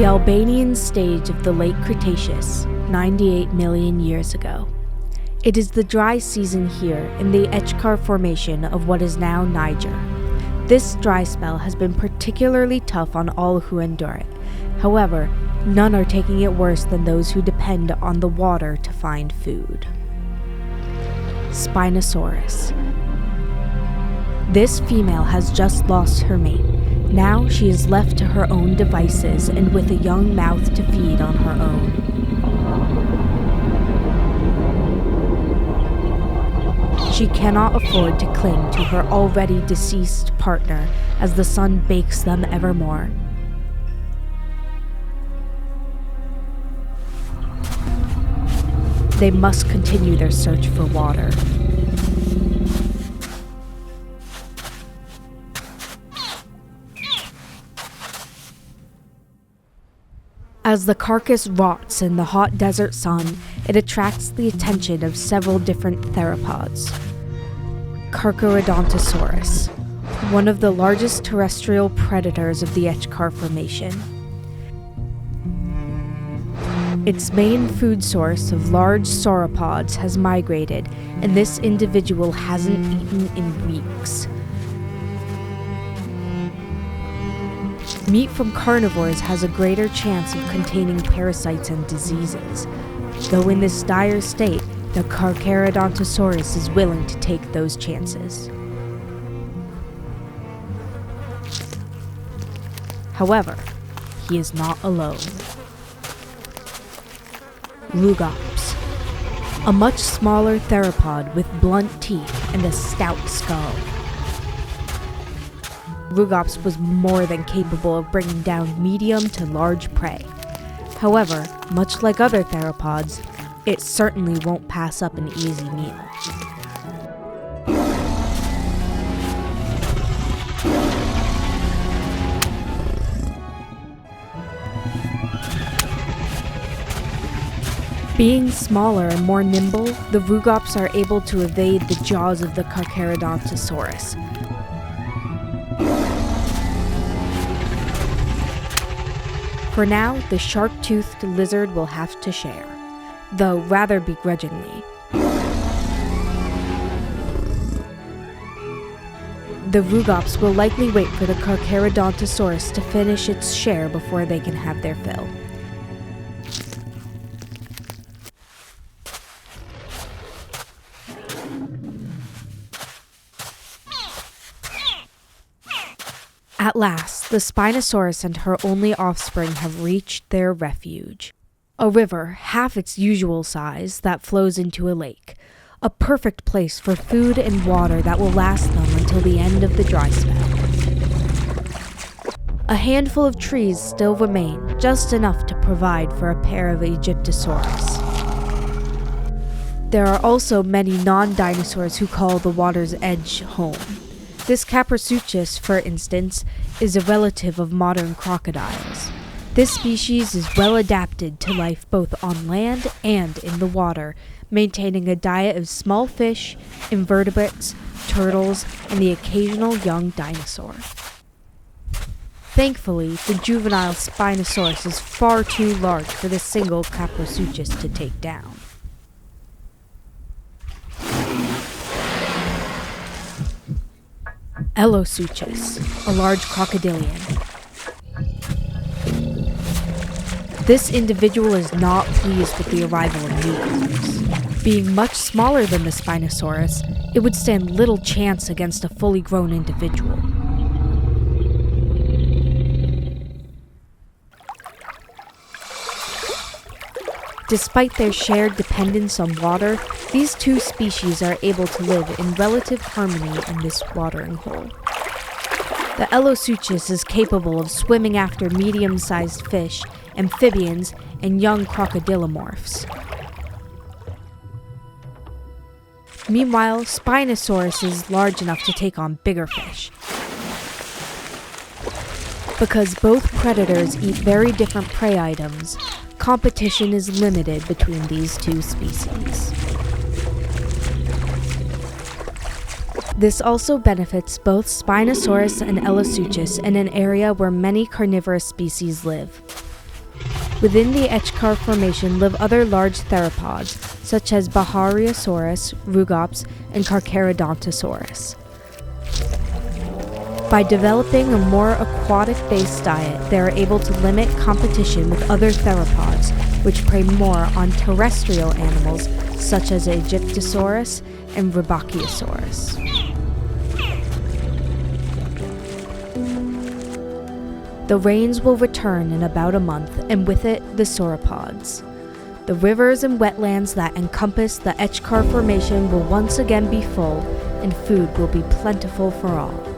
The Albanian stage of the late Cretaceous, 98 million years ago. It is the dry season here in the Echkar Formation of what is now Niger. This dry spell has been particularly tough on all who endure it. However, none are taking it worse than those who depend on the water to find food. Spinosaurus. This female has just lost her mate. Now she is left to her own devices and with a young mouth to feed on her own. She cannot afford to cling to her already deceased partner as the sun bakes them evermore. They must continue their search for water. As the carcass rots in the hot desert sun, it attracts the attention of several different theropods. Carcharodontosaurus, one of the largest terrestrial predators of the Echkar Formation. Its main food source of large sauropods has migrated, and this individual hasn't eaten in weeks. Meat from carnivores has a greater chance of containing parasites and diseases, though in this dire state, the Carcharodontosaurus is willing to take those chances. However, he is not alone. Rugops, a much smaller theropod with blunt teeth and a stout skull. Rugops was more than capable of bringing down medium to large prey. However, much like other theropods, it certainly won't pass up an easy meal. Being smaller and more nimble, the Rugops are able to evade the jaws of the Carcharodontosaurus. For now, the shark-toothed lizard will have to share, though rather begrudgingly. The Rugops will likely wait for the Carcharodontosaurus to finish its share before they can have their fill. At last, the Spinosaurus and her only offspring have reached their refuge. A river, half its usual size, that flows into a lake. A perfect place for food and water that will last them until the end of the dry spell. A handful of trees still remain, just enough to provide for a pair of Egyptosaurus. There are also many non-dinosaurs who call the water's edge home. This Caprasuchus, for instance, is a relative of modern crocodiles. This species is well adapted to life both on land and in the water, maintaining a diet of small fish, invertebrates, turtles, and the occasional young dinosaur. Thankfully, the juvenile Spinosaurus is far too large for the single Caprasuchus to take down. Elosuchus, a large crocodilian. This individual is not pleased with the arrival of newcomers. Being much smaller than the Spinosaurus, it would stand little chance against a fully grown individual. Despite their shared dependence on water, these two species are able to live in relative harmony in this watering hole. The Elosuchus is capable of swimming after medium-sized fish, amphibians, and young crocodilomorphs. Meanwhile, Spinosaurus is large enough to take on bigger fish. Because both predators eat very different prey items, competition is limited between these two species. This also benefits both Spinosaurus and Elosuchus in an area where many carnivorous species live. Within the Echkar Formation live other large theropods, such as Bahariosaurus, Rugops, and Carcharodontosaurus. By developing a more aquatic-based diet, they are able to limit competition with other theropods, which prey more on terrestrial animals such as Egyptosaurus and Rebbachisaurus. The rains will return in about a month, and with it, the sauropods. The rivers and wetlands that encompass the Echkar Formation will once again be full, and food will be plentiful for all.